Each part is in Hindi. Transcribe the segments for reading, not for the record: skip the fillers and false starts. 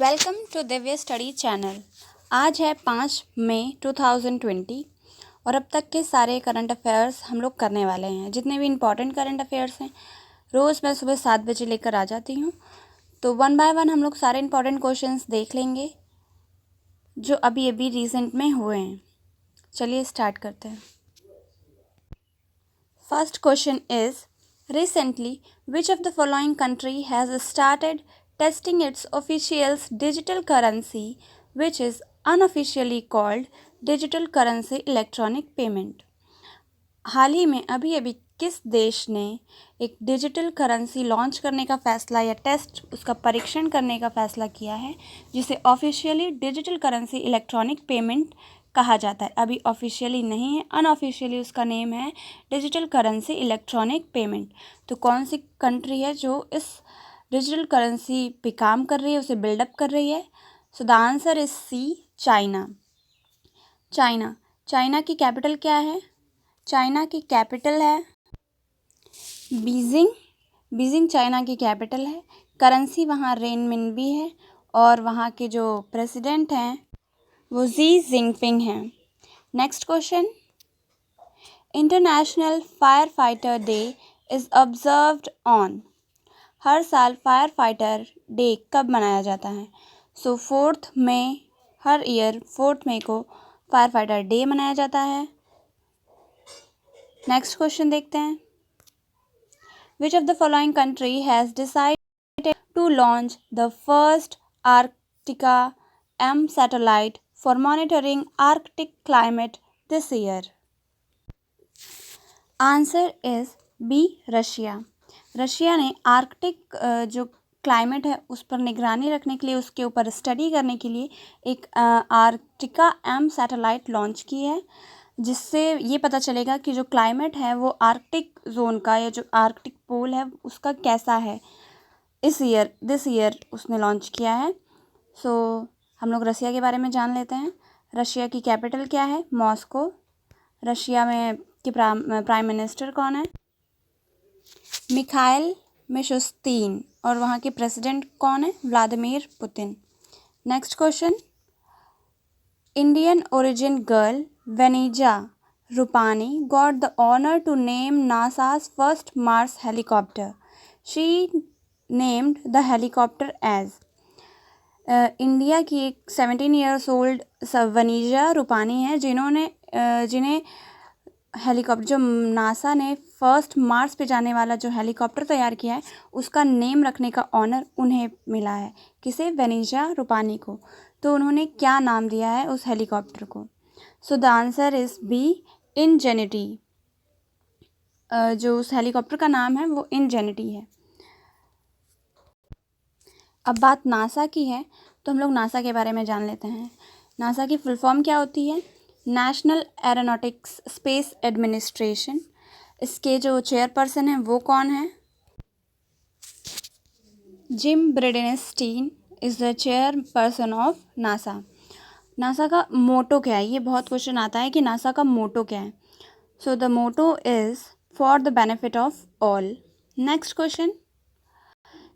Welcome to Divya study channel. आज है 5 मई 2020 और अब तक के सारे करंट अफेयर्स हम लोग करने वाले हैं। जितने भी इम्पॉर्टेंट करंट अफेयर्स हैं रोज़ मैं सुबह 7 बजे लेकर आ जाती हूँ। तो 1 बाय 1 हम लोग सारे इम्पॉर्टेंट क्वेश्चंस देख लेंगे जो अभी अभी रिसेंट में हुए हैं। चलिए स्टार्ट करते हैं। First question is recently which of the following country has started testing its officials digital currency which is unofficially called digital currency electronic payment। हाल ही में अभी अभी किस देश ने एक डिजिटल करेंसी लॉन्च करने का फैसला या टेस्ट उसका परीक्षण करने का फैसला किया है जिसे officially digital currency electronic payment कहा जाता है। अभी ऑफिशियली नहीं है, अनऑफिशियली उसका नेम है डिजिटल करेंसी इलेक्ट्रॉनिक पेमेंट। तो कौन सी कंट्री है जो इस डिजिटल करेंसी पे काम कर रही है, उसे बिल्डअप कर रही है? So the answer is C, China. China की कैपिटल क्या है? चाइना की कैपिटल है बीजिंग चाइना की कैपिटल है। करेंसी वहाँ रेनमिनबी है और वहाँ के जो प्रेसिडेंट हैं वो जी जिनपिंग हैं। Next question, international fire fighter day is observed on. हर साल फायर फाइटर डे कब मनाया जाता है? सो 4 मई, हर ईयर 4 मई को फायर फाइटर डे मनाया जाता है। नेक्स्ट क्वेश्चन देखते हैं, which of the following country has decided to launch the first Arktika M satellite for monitoring Arctic climate this year? Answer is B, Russia. Russia ने आर्कटिक जो क्लाइमेट है उस पर निगरानी रखने के लिए, उसके ऊपर स्टडी करने के लिए एक आर्कटिका M सैटेलाइट लॉन्च की है, जिससे ये पता चलेगा कि जो क्लाइमेट है वो आर्कटिक जोन का या जो आर्कटिक पोल है उसका कैसा है। दिस ईयर उसने लॉन्च किया है। सो हम लोग रशिया के बारे में जान लेते हैं। रशिया की कैपिटल क्या है? मॉस्को। रशिया में की प्राइम मिनिस्टर कौन है? Mikhail Mishustin. और वहाँ के प्रेसिडेंट कौन है? Vladimir Putin. Next question, Indian origin girl Vaneeza Rupani got the honour to name NASA's first Mars helicopter. She named the helicopter as. India की एक 17 ईयर्स ओल्ड वनीजा रूपानी है जिन्हें हेलीकॉप्टर, जो नासा ने फर्स्ट मार्स पे जाने वाला जो हेलीकॉप्टर तैयार किया है उसका नेम रखने का ऑनर उन्हें मिला है। किसे? वेनिजा रूपानी को। तो उन्होंने क्या नाम दिया है उस हेलीकॉप्टर को? So the answer is B, Ingenuity. जो उस हेलीकॉप्टर का नाम है वो इनजेनिटी है। अब बात नासा की है तो हम लोग नासा के बारे में जान लेते हैं। नासा की फुल फॉर्म क्या होती है? National Aeronautics Space Administration. इसके जो चेयरपर्सन हैं वो कौन है? Jim Bridenstine is the chairperson of NASA. NASA का मोटो क्या है? ये बहुत क्वेश्चन आता है कि नासा का मोटो क्या है। So the motto is for the benefit of all. Next question,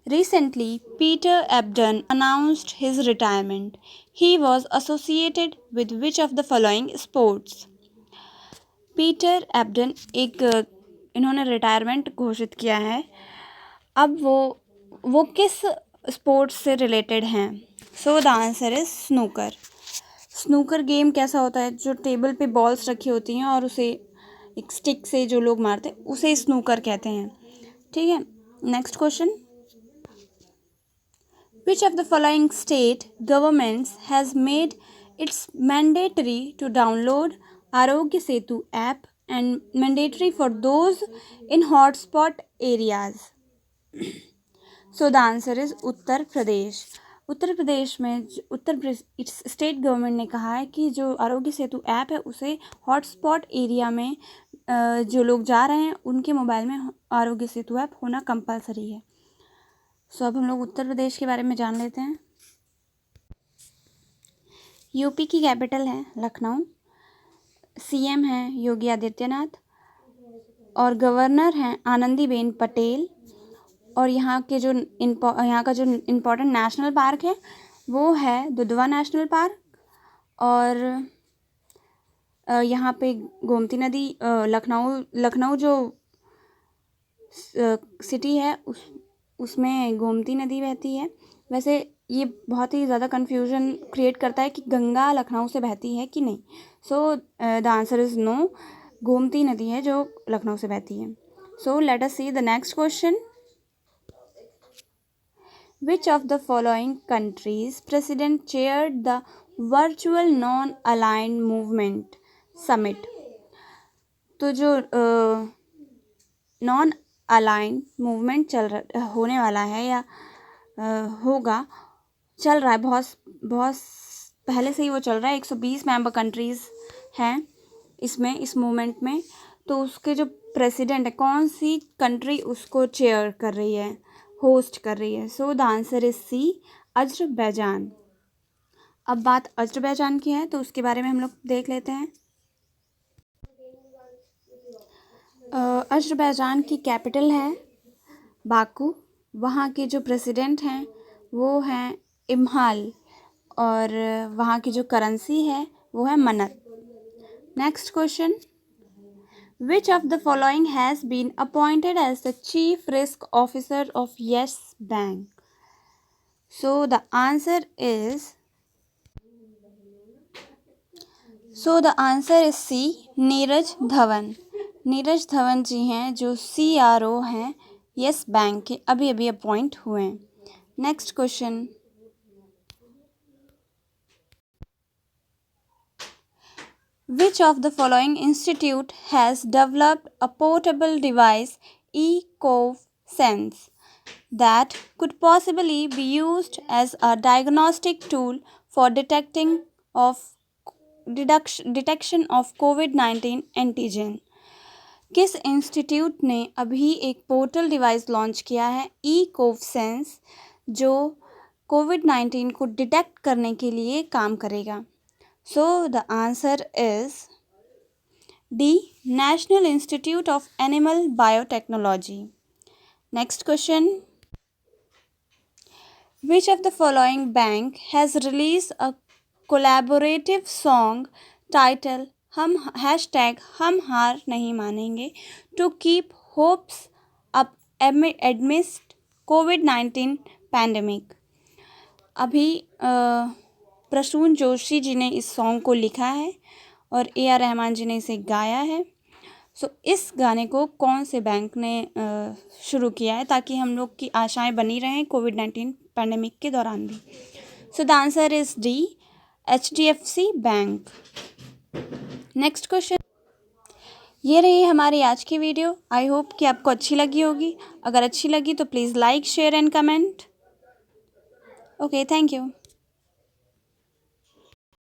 recently Peter Ebdon announced his retirement. He was associated with which of the following sports? Peter Ebden इन्होंने रिटायरमेंट घोषित किया है। अब वो किस स्पोर्ट्स से रिलेटेड हैं? सो the answer is snooker. Snooker game कैसा होता है? जो टेबल पे बॉल्स रखी होती हैं और उसे एक स्टिक से जो लोग मारते हैं उसे स्नूकर कहते हैं। ठीक है। Next question, which of the following state governments has made it's mandatory to download Arogya Setu app and mandatory for those in hotspot areas? So the answer is Uttar Pradesh. Uttar Pradesh में स्टेट गवर्नमेंट ने कहा है कि जो आरोग्य सेतु ऐप है उसे हॉटस्पॉट एरिया में जो लोग जा रहे हैं उनके मोबाइल में आरोग्य सेतु ऐप होना कंपलसरी है। सो अब हम लोग उत्तर प्रदेश के बारे में जान लेते हैं। यूपी की कैपिटल है लखनऊ। सीएम हैं योगी आदित्यनाथ और गवर्नर हैं आनंदीबेन पटेल। और यहाँ का जो इम्पोर्टेंट नेशनल पार्क है वो है दुधवा नेशनल पार्क, और यहाँ पे गोमती नदी, लखनऊ जो सिटी है उसमें गोमती नदी बहती है। वैसे ये बहुत ही ज़्यादा कन्फ्यूजन क्रिएट करता है कि गंगा लखनऊ से बहती है कि नहीं। So the answer is no, Gomti नदी है जो लखनऊ से बहती है। So let us see the next question. Which of the following countries' president chaired the virtual non-aligned movement summit? तो जो नॉन अलाइंड मूवमेंट होने वाला है या होगा, चल रहा है, बहुत पहले से ही वो चल रहा है। 120 मेंबर कंट्रीज़ हैं इस मूवमेंट में। तो उसके जो प्रेसिडेंट है, कौन सी कंट्री उसको चेयर कर रही है, होस्ट कर रही है? So the answer is C, Azerbaijan. अब बात अजरबैजान की है तो उसके बारे में हम लोग देख लेते हैं। अजरबैजान की कैपिटल है बाकू। वहाँ के जो प्रेसिडेंट हैं वो हैं इमहाल, और वहाँ की जो करेंसी है वो है manat. Next question. Which of the following has been appointed as the Chief Risk Officer of Yes Bank? So the answer is C, Neeraj Dhawan. Neeraj Dhawan ji हैं जो CRO हैं येस बैंक के, अभी अभी अपॉइंट हुए हैं। Next question. Which of the following institute has developed a portable device, eCovSense, that could possibly be used as a diagnostic tool for detection of COVID-19 antigen? किस इंस्टीट्यूट ने अभी एक पोर्टल डिवाइस लॉन्च किया है, eCovSense, जो कोविड-19 को डिटेक्ट करने के लिए काम करेगा? So the answer is D, National Institute of Animal Biotechnology. Next question. Which of the following bank has released a collaborative song titled हम हार नहीं मानेंगे to keep hopes up amidst COVID-19 pandemic? अभी प्रसून जोशी जी ने इस सॉन्ग को लिखा है और AR रहमान जी ने इसे गाया है। सो इस गाने को कौन से बैंक ने शुरू किया है ताकि हम लोग की आशाएं बनी रहें कोविड-19 पैंडेमिक के दौरान भी? सो the answer is D, HDFC bank. Next question. ये रही हमारी आज की वीडियो। आई होप कि आपको अच्छी लगी होगी। अगर अच्छी लगी तो please like, share and comment. Okay, thank you.